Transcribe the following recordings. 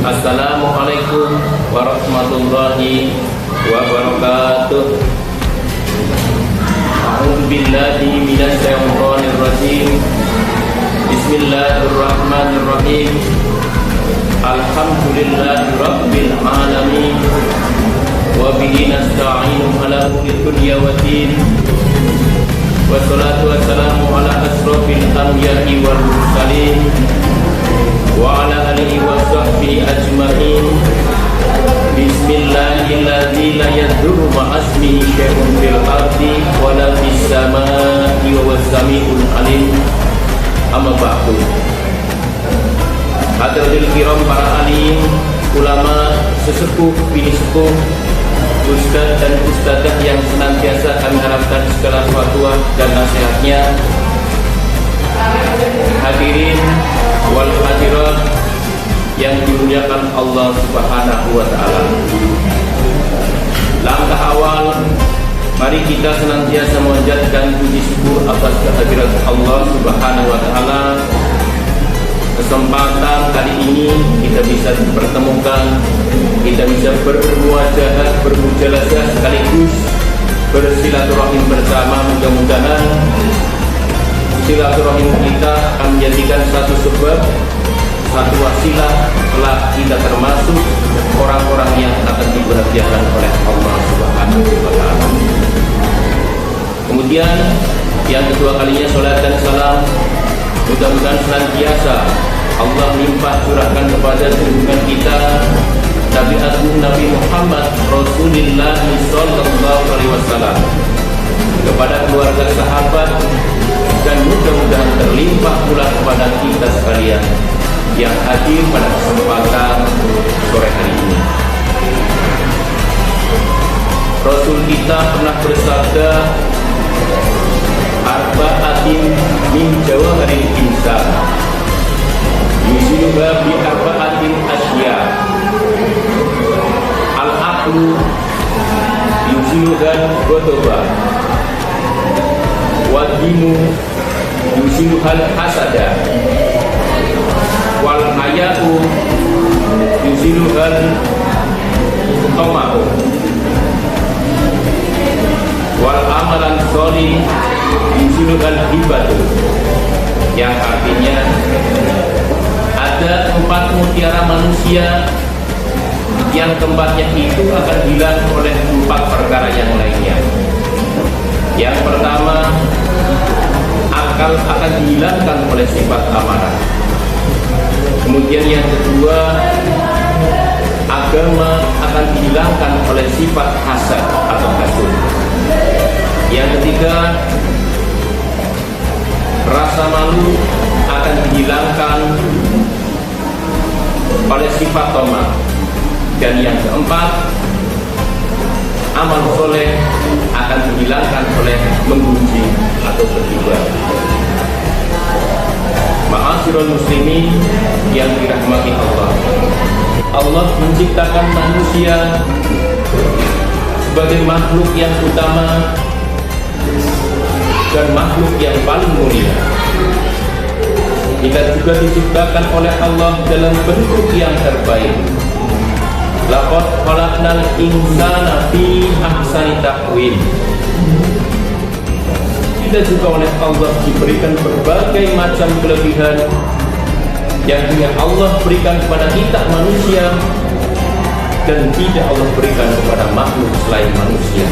Assalamualaikum warahmatullahi wabarakatuh. A'udzu billahi minasy syaithanir rajim. Bismillahirrahmanirrahim. Alhamdulillahi rabbil alamin. Wa bihi nasta'inu ala umuri dunya waddin. Wassalatu wassalamu ala asrofil anbiya'i wal mursalin wa ala alihi wa sahbihi ajma'in. Bismillahilladzi la yadurru ma'asmihi syai'un fil ardi wa la fis samaa'i wa huwas samiul alim. Amma ba'du. Hadirin kiram, para alim, ulama, sesepuh, bini sepuh, ustaz dan ustazah yang senantiasa kami harapkan segala fatwa dan nasihatnya. Hadirin wal hadirat yang dimuliakan Allah Subhanahu wa taala. Langkah awal, mari kita senantiasa memanjatkan puji syukur atas kehadirat Allah Subhanahu wa taala. Kesempatan kali ini kita bisa dipertemukan, kita bisa bermuajahah, bermujalasah, sekaligus bersilaturahim bersama. Mudah-mudahan silaturahim kita akan menjadikan satu sebab, satu wasilah telah kita termasuk orang-orang yang akan diberkahi oleh Allah Subhanahu wa taala. Kemudian yang kedua kalinya, salat dan salam mudah-mudahan senantiasa Allah limpah curahkan kepada junjungan kita Nabi Agung Nabi Muhammad Rasulullah sallallahu alaihi wasallam, kepada keluarga, sahabat, dan mudah-mudahan terlimpah pula kepada kita sekalian yang hadir pada kesempatan sore hari ini. Rasul kita pernah bersabda, arba'atin min jawahiril insan yusiluha bi arba'atin asya. Al-aqlu yusiluhan gotoba, wadimu yusiluhan hasada, wal haya'u yusiluhan toma'u, wal amalan sholih yusiluhan hibatu. Yang artinya ada 4 mutiara manusia yang keempatnya itu akan hilang oleh 4 perkara yang lainnya. Yang pertama, akal akan dihilangkan oleh sifat amarah. Kemudian yang kedua, agama akan dihilangkan oleh sifat hasad atau hasud. Yang ketiga, rasa malu akan dihilangkan oleh sifat toma. Dan yang keempat, amal soleh akan dihilangkan oleh menggunjing atau bergibah. Ma'asyiral muslimin yang dirahmati Allah, Allah menciptakan manusia sebagai makhluk yang utama dan makhluk yang paling mulia. Kita juga diciptakan oleh Allah dalam bentuk yang terbaik. Laqad khalaqnal insana fi ahsani taqwim. Kita juga oleh Allah diberikan berbagai macam kelebihan yang hanya Allah berikan kepada kita manusia dan tidak Allah berikan kepada makhluk selain manusia.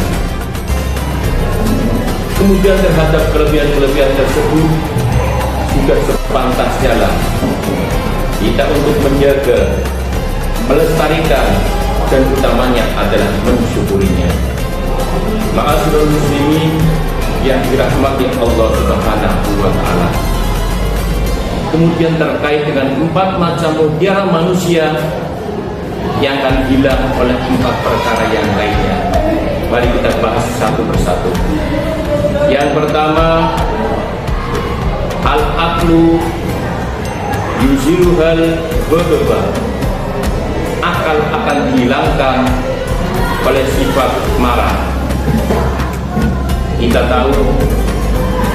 Kemudian terhadap kelebihan-kelebihan tersebut juga sepantasnya kita untuk menjaga, melestarikan, dan utamanya adalah mensyukurinya. Ma'asyiral muslimin yang dirahmati Allah Subhanahu wa taala. Kemudian terkait dengan 4 macam mutiara manusia yang akan hilang oleh 4 perkara yang lainnya, mari kita bahas satu persatu. Yang pertama, al-aqlu yuziluhal ghadaba. Akal akan dihilangkan oleh sifat marah. Kita tahu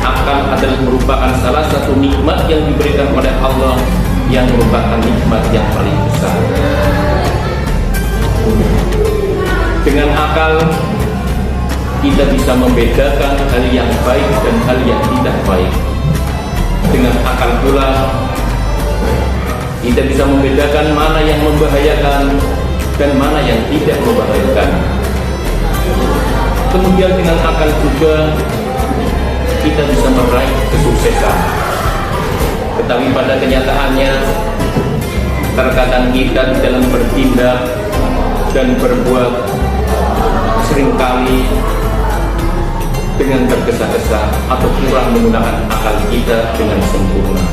akal adalah merupakan salah satu nikmat yang diberikan oleh Allah, yang merupakan nikmat yang paling besar. akal kita bisa membedakan hal yang baik dan hal yang tidak baik. Dengan akal pula kita bisa membedakan mana yang membahayakan dan mana yang tidak membahayakan. Kemudian dengan akal juga kita bisa meraih kesuksesan. Tetapi pada kenyataannya terkadang kita di dalam bertindak dan berbuat seringkali dengan tergesa-gesa atau kurang menggunakan akal kita dengan sempurna.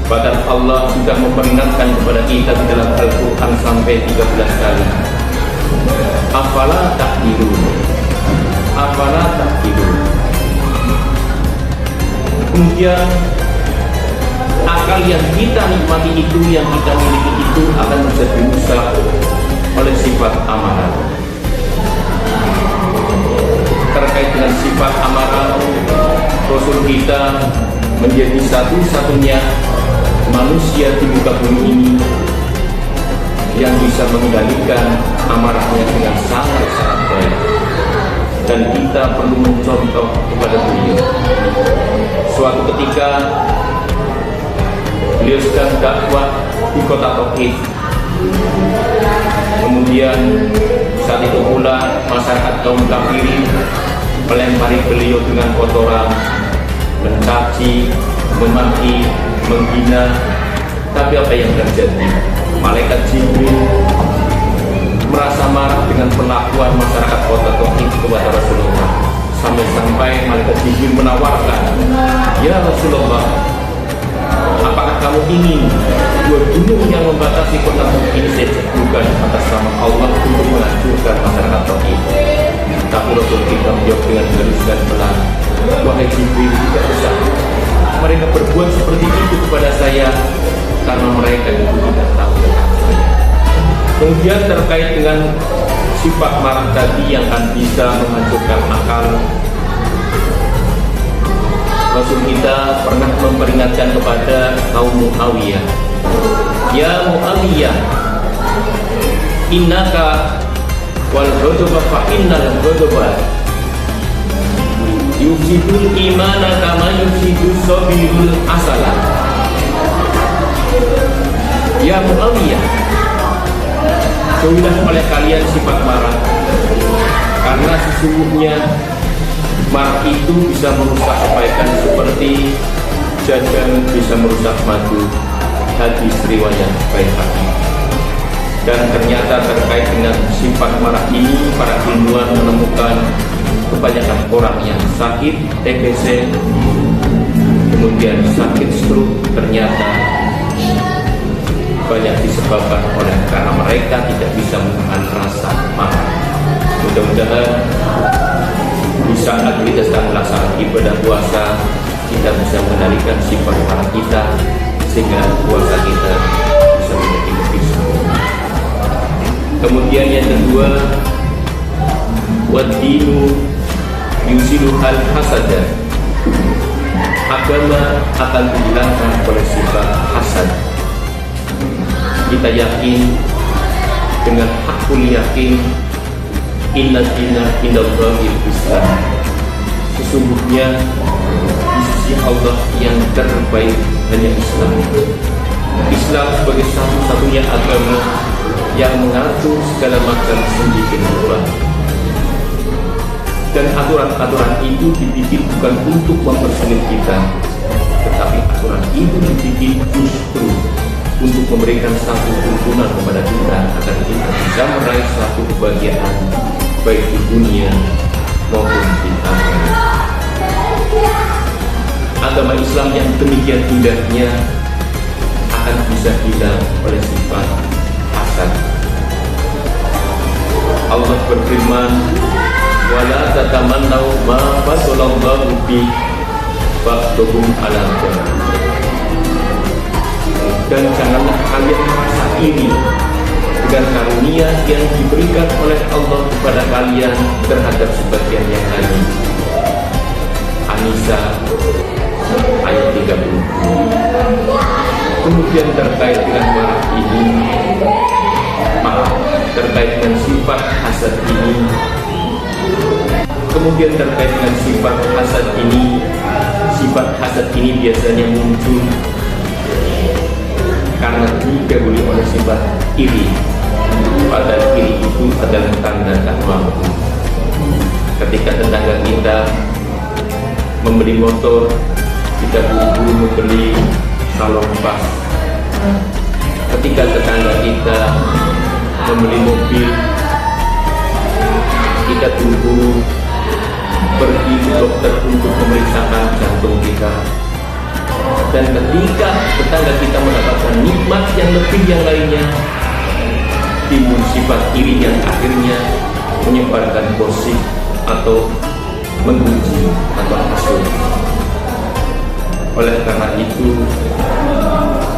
Bahkan Allah sudah memperingatkan kepada kita di dalam Al-Quran sampai 13 kali. Afala ta'qilun, afala ta'qilun. Kemudian akal yang kita nikmati itu, yang kita miliki itu akan bisa dirusak oleh sifat amarah. Terkait dengan sifat amarah, Rasul kita menjadi satu-satunya manusia di muka bumi ini yang bisa mengendalikan amarahnya dengan sangat-sangat baik. Dan kita perlu mencontoh kepada beliau. Suatu ketika beliau sedang dakwah di kota Taif. Kemudian saat itu pula masyarakat kaum kafirin melempari beliau dengan kotoran, mencaci, memaki, menghina. Tapi apa yang terjadi? Malaikat Jibril merasa marah dengan perlakuan masyarakat kota Taif kepada Rasulullah. Sampai-sampai malaikat Jibril menawarkan, "Ya Rasulullah, apakah kamu ingin dua gunung yang membatasi kota Taif ini saya jatuhkan atas nama Allah untuk menghancurkan masyarakat Taif?" Tapi Rasul kita menjawab dengan halus dan pelan, "Wahai Jibril, tidak usah. Mereka berbuat seperti itu kepada saya karena mereka itu tidak tahu tentang saya." Kemudian terkait dengan sifat marah tadi yang akan bisa menghancurkan akal, Rasul kita pernah memperingatkan kepada kaum Muawiyah, "Ya Muawiyah, innaka wal ghadaba fa innal ghadaba yufsidul imana kama yufsidus sabirul asala." Ya Muawiyah, jauhilah oleh kalian sifat marah, karena sesungguhnya marah itu bisa merusak kebaikan seperti jajan bisa merusak madu. Hadis riwayat Baihaqi. Dan ternyata terkait dengan sifat marah ini, para ilmuwan menemukan kebanyakan orang yang sakit TBC, kemudian sakit stroke, ternyata banyak disebabkan oleh karena mereka tidak bisa menahan rasa marah. Mudah-mudahan di saat kita sedang melaksanakan ibadah puasa, kita bisa mengendalikan sifat marah kita sehingga puasa kita bisa menjadi lebih sempurna. Kemudian yang kedua, wadinu yusilu hal hasada. Agama akan dihilangkan oleh sifat hasad. Kita yakin dengan hakul yakin, inna dina indallahil Islam. Sesungguhnya di sisi Allah yang terbaik hanya Islam. Islam sebagai satu-satunya agama yang mengatur segala macam sendi kehidupan. Dan aturan-aturan itu dibikin bukan untuk mempersulit kita, tetapi aturan itu dibikin justru untuk memberikan satu tuntunan kepada kita agar kita bisa meraih satu kebahagiaan baik di dunia maupun di akhirat. Agama Islam yang demikian indahnya akan bisa hilang oleh sifat hasad. Allah berfirman, "Wala tatamannau ma faddalallahu bi ba'dhum 'ala ba'd." Dan janganlah kalian merasa iri dengan karunia yang diberikan oleh Allah kepada kalian terhadap sebagian yang lain. An-Nisa ayat 30. Kemudian terkait dengan marah ini, maaf, terkait dengan sifat hasad ini. Kemudian terkait dengan sifat hasad ini biasanya muncul karena didahului oleh sifat iri. Padahal iri itu adalah tanda tak mampu. Ketika tetangga kita membeli motor, kita buru-buru membeli salon pas. Ketika tetangga kita membeli mobil, kita buru-buru pergi ke dokter untuk memeriksakan jantung kita. Dan ketika tetangga kita mendapatkan nikmat yang lebih yang lainnya, timbul sifat iri yang akhirnya menyebarkan gosip atau menguji atau hasud. Oleh karena itu,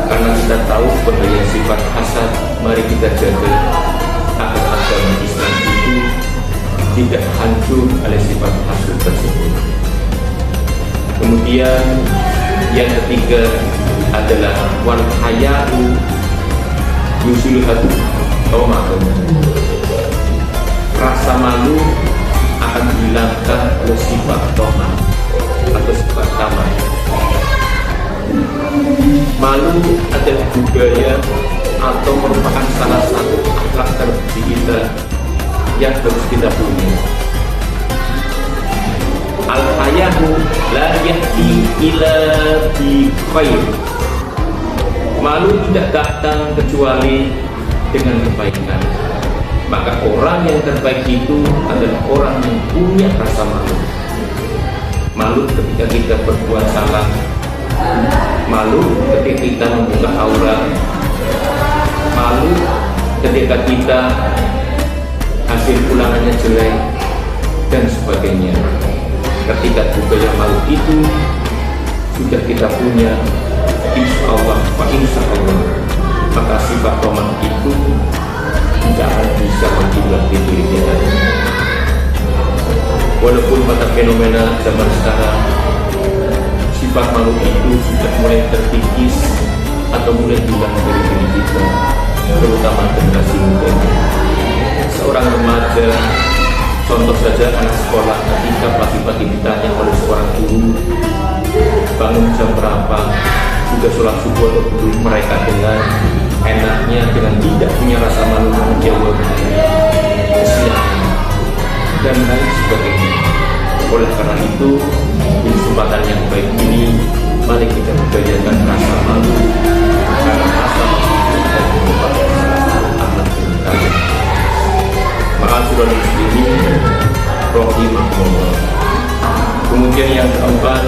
karena kita tahu bahaya sifat hasad, mari kita jaga agar agama Islam itu tidak hancur oleh sifat hasud tersebut. Kemudian yang ketiga adalah wal haya'u yusilhatu tawma'un. Rasa malu akan dihilangkan oleh sifat toma atau sifat tamak. Malu adalah budaya atau merupakan salah satu akhlak terpuji kita yang harus kita punya. Al-hayahu la yahdi ila bi khair. Malu tidak datang kecuali dengan kebaikan. Maka orang yang terbaik itu adalah orang yang punya rasa malu. Malu ketika kita berbuat salah, malu ketika kita membuka aurat, malu ketika kita hasil ulangannya jelek, dan sebagainya. Ketika budaya malu itu sudah kita punya, insya Allah, maka sifat tomat itu tidak akan bisa menghilang di diri kita. Walaupun pada fenomena zaman sekarang sifat malu itu sudah mulai terkikis atau mulai hilang dari diri kita, terutama generasi muda. Seorang remaja, contoh saja anak sekolah, ketika pagi-pagi ditanya oleh seorang guru bangun jam berapa, sudah sholat subuh atau belum, mereka dengan enaknya, dengan tidak punya rasa malu menjawab siap dan lain sebagainya. Oleh karena itu, di kesempatan yang baik ini, mari kita budayakan rasa malu, karena rasa malu itu merupakan salah satu amat berkah. Ma'asyiral muslimin rahimahullah. Kemudian yang keempat,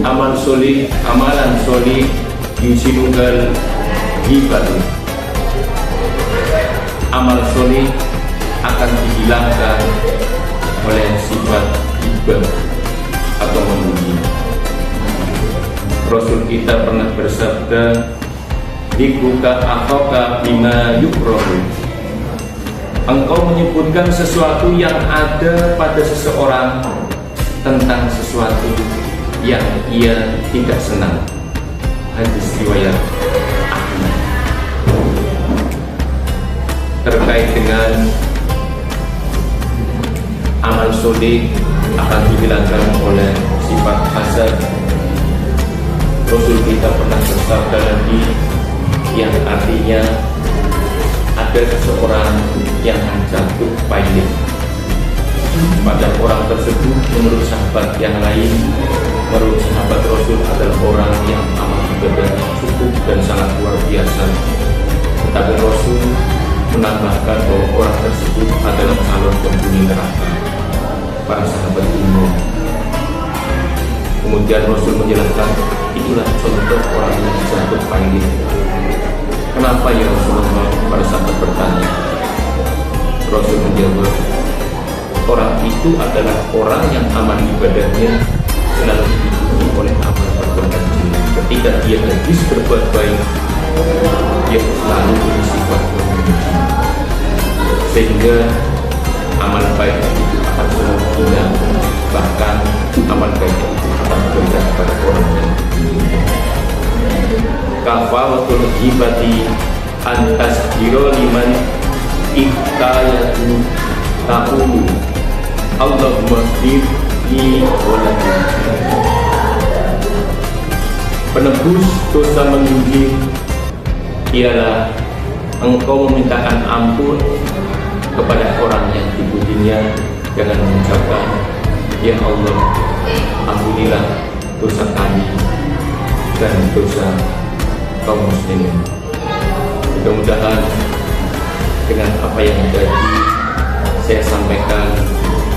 amalan solih yusilugal hibatu. Amal solih akan dihilangkan oleh sifat hibah atau memuji. Rasul kita pernah bersabda, "Dikuka akhaka bima yukrahu." Engkau menyebutkan sesuatu yang ada pada seseorang tentang sesuatu yang ia tidak senang. Hadis riwayat Ahmad. Terkait dengan amal soleh akan dihilangkan oleh sifat hasad, Rasul kita pernah bersabda lagi, yang artinya ada seseorang yang jatuh payah pada orang tersebut. Menurut sahabat yang lain, menurut sahabat Rasul adalah orang yang amal ibadahnya cukup dan sangat luar biasa. Tetapi Rasul menambahkan bahwa orang tersebut adalah calon penghuni neraka. Para sahabat umum. Kemudian Rasul menjelaskan, itulah contoh orang yang jatuh payah. Kenapa ya Rasulullah? Para sahabat bertanya. Rasul menjawab, orang itu adalah orang yang amal ibadahnya selalu diikuti oleh amal perbuatan jelek. Ketika dia habis berbuat baik, dia selalu bersifat memuji, sehingga amal baik itu akan selalu hilang. Bahkan amal baik itu akan berikan kepada orang yang diinginkan. kafawatul ghibati antas biro liman iktayatu taqulu Allahumma firli walakum. Penebus dosa mengunjing ialah engkau memintakan ampun kepada orang yang dipujinya dengan mengucapkan, ya Allah, ampunilah dosa kami dan dosa kaum muslimin. Mudah-mudahan dengan apa yang tadi saya sampaikan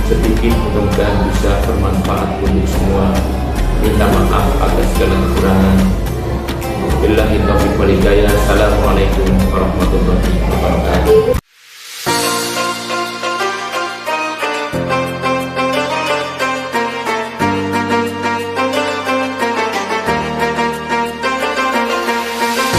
sedikit, mudah-mudahan bisa bermanfaat untuk semua. Minta maaf atas segala kekurangan. Billahi taufiq wal hidayah. Assalamualaikum